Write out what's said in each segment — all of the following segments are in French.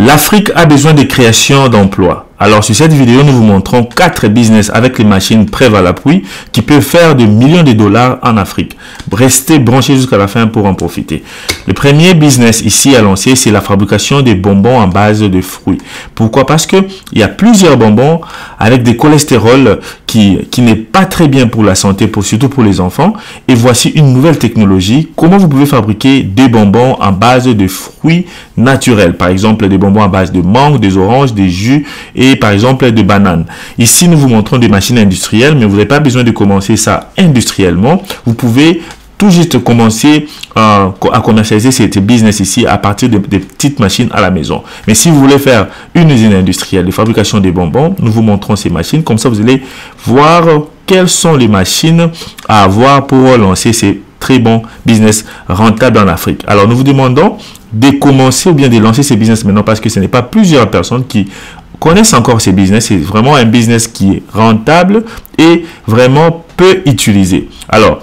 L'Afrique a besoin de création d'emplois. Alors sur cette vidéo, nous vous montrons 4 business avec les machines Preuve à l'appui qui peuvent faire de millions de dollars en Afrique. Restez branchés jusqu'à la fin pour en profiter. Le premier business ici à lancer, c'est la fabrication des bonbons en base de fruits. Pourquoi? Parce que il y a plusieurs bonbons avec des cholestérol qui n'est pas très bien pour la santé, surtout pour les enfants. Et voici une nouvelle technologie. Comment vous pouvez fabriquer des bonbons en base de fruits naturels. Par exemple, des bonbons à base de mangue, des oranges, des jus et par exemple de bananes. Ici, nous vous montrons des machines industrielles, mais vous n'avez pas besoin de commencer ça industriellement. Vous pouvez tout juste commencer à commercialiser ces business ici à partir des petites machines à la maison. Mais si vous voulez faire une usine industrielle de fabrication des bonbons, nous vous montrons ces machines. Comme ça, vous allez voir quelles sont les machines à avoir pour lancer ces très bons business rentables en Afrique. Alors, nous vous demandons de commencer ou bien de lancer ces business maintenant parce que ce n'est pas plusieurs personnes qui connaissent encore ces business. C'est vraiment un business qui est rentable et vraiment peu utilisé. Alors,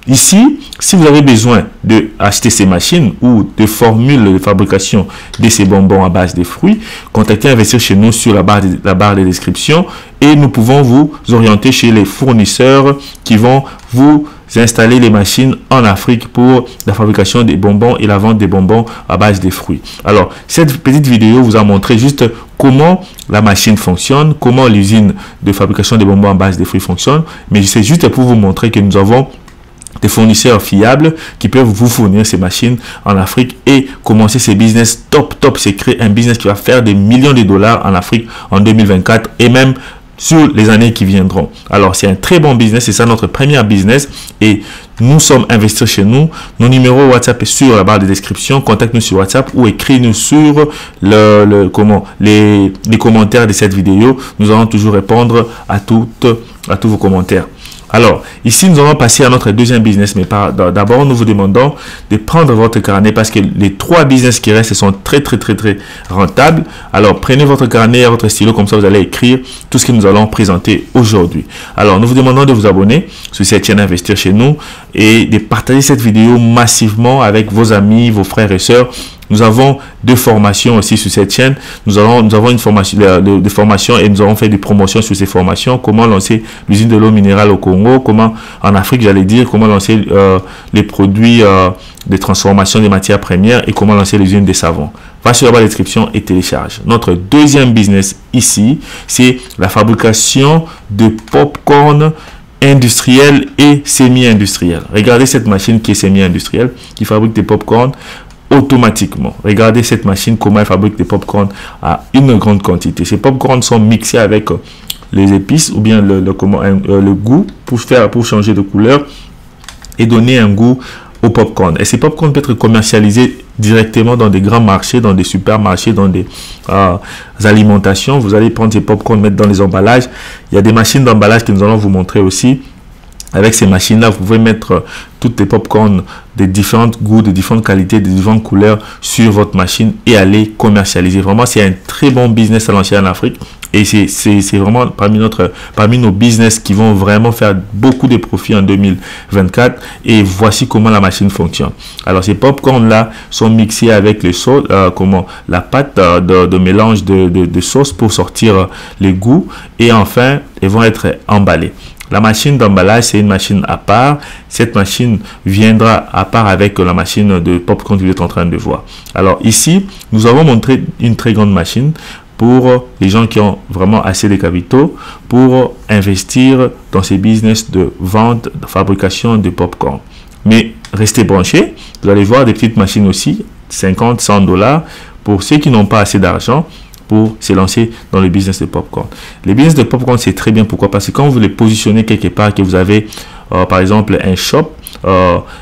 ici, si vous avez besoin d'acheter ces machines ou de formules de fabrication de ces bonbons à base de fruits, contactez Investir chez nous sur la barre de description et nous pouvons vous orienter chez les fournisseurs qui vont vous installer les machines en Afrique pour la fabrication des bonbons et la vente des bonbons à base de fruits. Alors, cette petite vidéo vous a montré juste comment la machine fonctionne, comment l'usine de fabrication des bonbons à base de fruits fonctionne, mais c'est juste pour vous montrer que nous avons des fournisseurs fiables qui peuvent vous fournir ces machines en Afrique et commencer ces business top. C'est créer un business qui va faire des millions de dollars en Afrique en 2024 et même sur les années qui viendront. Alors, c'est un très bon business. C'est ça notre premier business. Et nous sommes Investir chez nous. Nos numéros WhatsApp est sur la barre de description. Contacte-nous sur WhatsApp ou écris-nous sur les commentaires de cette vidéo. Nous allons toujours répondre à tous vos commentaires. Alors, ici, nous allons passer à notre deuxième business, mais d'abord, nous vous demandons de prendre votre carnet parce que les 3 business qui restent sont très rentables. Alors, prenez votre carnet et votre stylo, comme ça, vous allez écrire tout ce que nous allons présenter aujourd'hui. Alors, nous vous demandons de vous abonner sur cette chaîne Investir chez nous et de partager cette vidéo massivement avec vos amis, vos frères et sœurs. Nous avons 2 formations aussi sur cette chaîne. Nous avons une formation de formation et nous avons fait des promotions sur ces formations. Comment lancer l'usine de l'eau minérale au Congo, comment en Afrique, j'allais dire, comment lancer les produits de transformation des matières premières et comment lancer l'usine des savons. Va sur la barre de description et télécharge. Notre deuxième business ici, c'est la fabrication de popcorn industriel et semi-industriel. Regardez cette machine qui est semi-industrielle, qui fabrique des popcorn automatiquement. Regardez cette machine, comment elle fabrique des popcorn à une grande quantité. Ces popcorn sont mixés avec les épices ou bien le goût pour changer de couleur et donner un goût au popcorn. Et ces popcorn peuvent être commercialisés directement dans des grands marchés, dans des supermarchés, dans des alimentations. Vous allez prendre ces popcorn, mettre dans les emballages. Il y a des machines d'emballage que nous allons vous montrer aussi. Avec ces machines-là, vous pouvez mettre toutes les popcorn de différents goûts, de différentes qualités, de différentes couleurs sur votre machine et aller commercialiser. Vraiment, c'est un très bon business à lancer en Afrique. Et c'est vraiment parmi nos business qui vont vraiment faire beaucoup de profits en 2024. Et voici comment la machine fonctionne. Alors, ces popcorn-là sont mixés avec les sauces, la pâte de mélange de sauce pour sortir les goûts. Et enfin, ils vont être emballés. La machine d'emballage, c'est une machine à part. Cette machine viendra à part avec la machine de popcorn que vous êtes en train de voir. Alors ici, nous avons montré une très grande machine pour les gens qui ont vraiment assez de capitaux pour investir dans ces business de vente, de fabrication de popcorn. Mais restez branchés. Vous allez voir des petites machines aussi, 50, 100 $, pour ceux qui n'ont pas assez d'argent pour se lancer dans le business de popcorn. Les business de popcorn, c'est très bien. Pourquoi? Parce que quand vous les positionnez quelque part, que vous avez par exemple un shop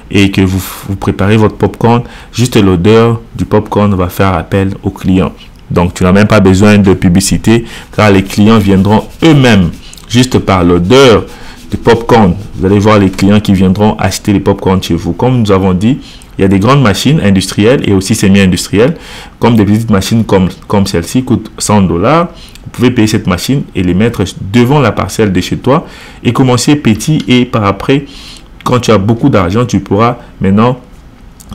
et que vous préparez votre popcorn, juste l'odeur du popcorn va faire appel aux clients. Donc, tu n'as même pas besoin de publicité car les clients viendront eux-mêmes juste par l'odeur du popcorn. Vous allez voir les clients qui viendront acheter les popcorn chez vous. Comme nous avons dit, il y a des grandes machines industrielles et aussi semi-industrielles, comme des petites machines comme celle-ci coûtent 100 $. Vous pouvez payer cette machine et les mettre devant la parcelle de chez toi et commencer petit et par après, quand tu as beaucoup d'argent, tu pourras maintenant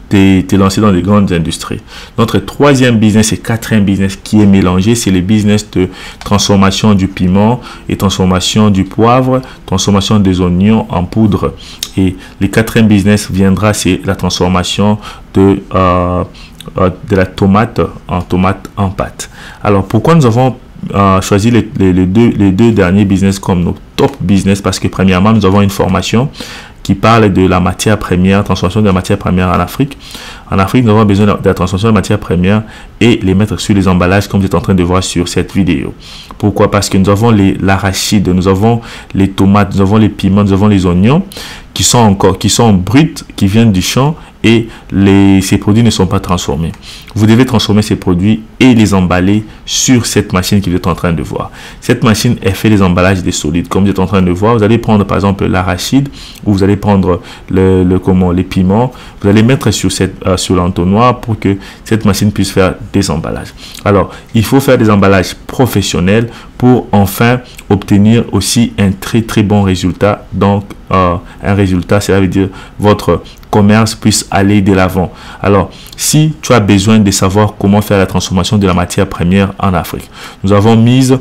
t'es lancé dans des grandes industries. Notre troisième business et quatrième business qui est mélangé, c'est le business de transformation du piment et transformation du poivre, transformation des oignons en poudre. Et le quatrième business viendra, c'est la transformation de la tomate en pâte. Alors, pourquoi nous avons choisi les deux derniers business comme nos top business? Parce que premièrement, nous avons une formation qui parle de la matière première, transformation de la matière première en Afrique. En Afrique, nous avons besoin de la transformation de la matière première et les mettre sur les emballages comme vous êtes en train de voir sur cette vidéo. Pourquoi? Parce que nous avons l'arachide, nous avons les tomates, nous avons les piments, nous avons les oignons qui sont bruts, qui viennent du champ et ces produits ne sont pas transformés. Vous devez transformer ces produits et les emballer sur cette machine que vous êtes en train de voir. Cette machine, elle fait les emballages des solides. Comme vous êtes en train de voir, vous allez prendre par exemple l'arachide ou vous allez prendre les piments. Vous allez mettre sur l'entonnoir pour que cette machine puisse faire des emballages. Alors, il faut faire des emballages professionnels pour enfin obtenir aussi un très très bon résultat. Donc, un résultat, cela veut dire votre commerce puisse aller de l'avant. Alors, si tu as besoin de savoir comment faire la transformation de la matière première en Afrique, nous avons mis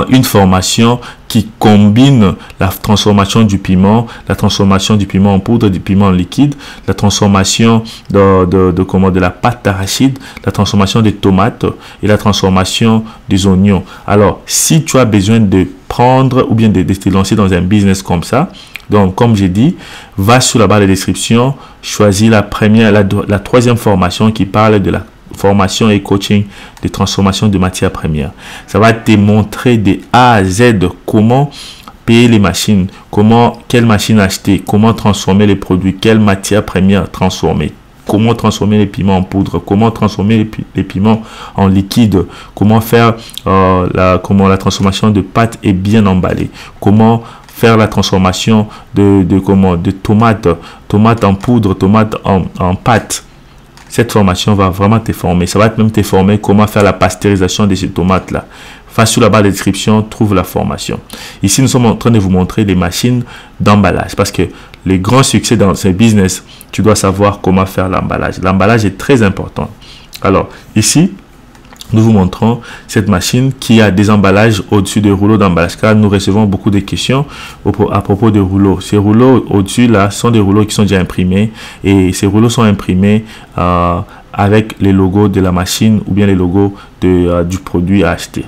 une formation qui combine la transformation du piment en poudre, du piment en liquide, la transformation de la pâte d'arachide, la transformation des tomates et la transformation des oignons. Alors, si tu as besoin de prendre ou bien de te lancer dans un business comme ça, donc comme j'ai dit, va sur la barre de description, choisis la troisième formation qui parle de la formation et coaching de transformation de matières premières. Ça va te montrer de A à Z comment payer les machines, quelle machine acheter, comment transformer les produits, quelle matière première transformer, comment transformer les piments en poudre, comment transformer les piments en liquide, comment faire la transformation de pâte et bien emballée, comment faire la transformation de tomates en poudre, tomates en pâte. Cette formation va vraiment te former. Ça va même te former comment faire la pasteurisation de ces tomates-là. Va sur la barre de description, trouve la formation. Ici, nous sommes en train de vous montrer les machines d'emballage. Parce que les grands succès dans ce business, tu dois savoir comment faire l'emballage. L'emballage est très important. Alors, ici, nous vous montrons cette machine qui a des emballages au-dessus des rouleaux d'emballage. Car nous recevons beaucoup de questions à propos de rouleaux. Ces rouleaux au-dessus là sont des rouleaux qui sont déjà imprimés. Et ces rouleaux sont imprimés avec les logos de la machine ou bien les logos du produit à acheter.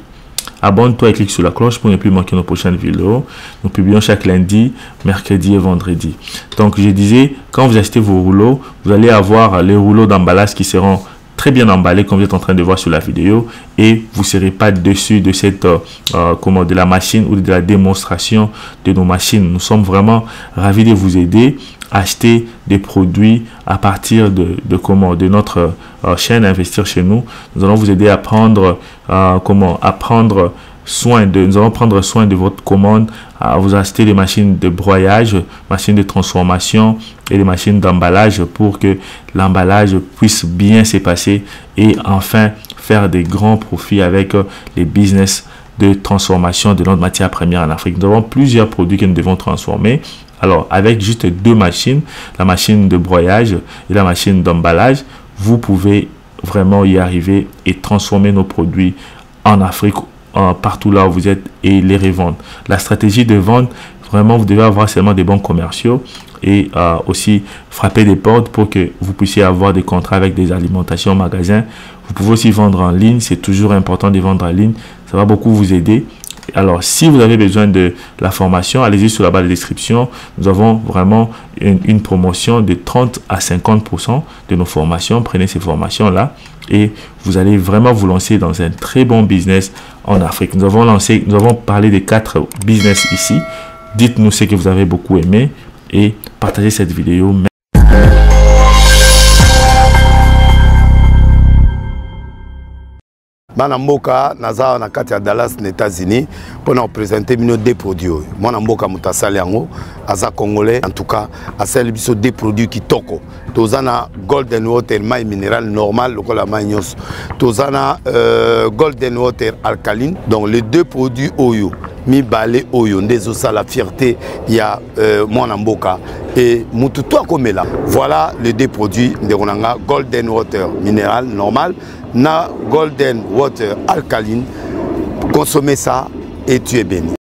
Abonne-toi et clique sur la cloche pour ne plus manquer nos prochaines vidéos. Nous publions chaque lundi, mercredi et vendredi. Donc je disais, quand vous achetez vos rouleaux, vous allez avoir les rouleaux d'emballage qui seront très bien emballé comme vous êtes en train de voir sur la vidéo et vous ne serez pas dessus de cette de la machine ou de la démonstration de nos machines. Nous sommes vraiment ravis de vous aider à acheter des produits à partir de notre chaîne Investir chez nous. Nous allons vous aider à prendre nous allons prendre soin de votre commande, à vous acheter des machines de broyage, machines de transformation et des machines d'emballage pour que l'emballage puisse bien se passer et enfin faire des grands profits avec les business de transformation de notre matière première en Afrique. Nous avons plusieurs produits que nous devons transformer. Alors, avec juste deux machines, la machine de broyage et la machine d'emballage, vous pouvez vraiment y arriver et transformer nos produits en Afrique, partout là où vous êtes et les revendre. La stratégie de vente, vraiment, vous devez avoir seulement des bons commerciaux et aussi frapper des portes pour que vous puissiez avoir des contrats avec des alimentations magasins. Vous pouvez aussi vendre en ligne. C'est toujours important de vendre en ligne. Ça va beaucoup vous aider. Alors, si vous avez besoin de la formation, allez-y sur la barre de description. Nous avons vraiment une promotion de 30 à 50% de nos formations. Prenez ces formations-là et vous allez vraiment vous lancer dans un très bon business en Afrique. Nous avons parlé des 4 business ici. Dites-nous ce que vous avez beaucoup aimé et partagez cette vidéo. Bana mboka naza na kati ya Dallas aux États-Unis pour nous présenter des produits. Mwana mboka mutasali yango aza congolais en tout cas asali biso des produits qui toko. Tozana golden water mai minéral normal lokola mai nyos. Tozana golden water alcaline. Donc les deux produits oyo mibale oyo ndezo ça la fierté ya mwana mboka et mutu to komela. Voilà les deux produits nderonanga golden water minéral normal na golden water alcaline. Consommez ça et tu es béni.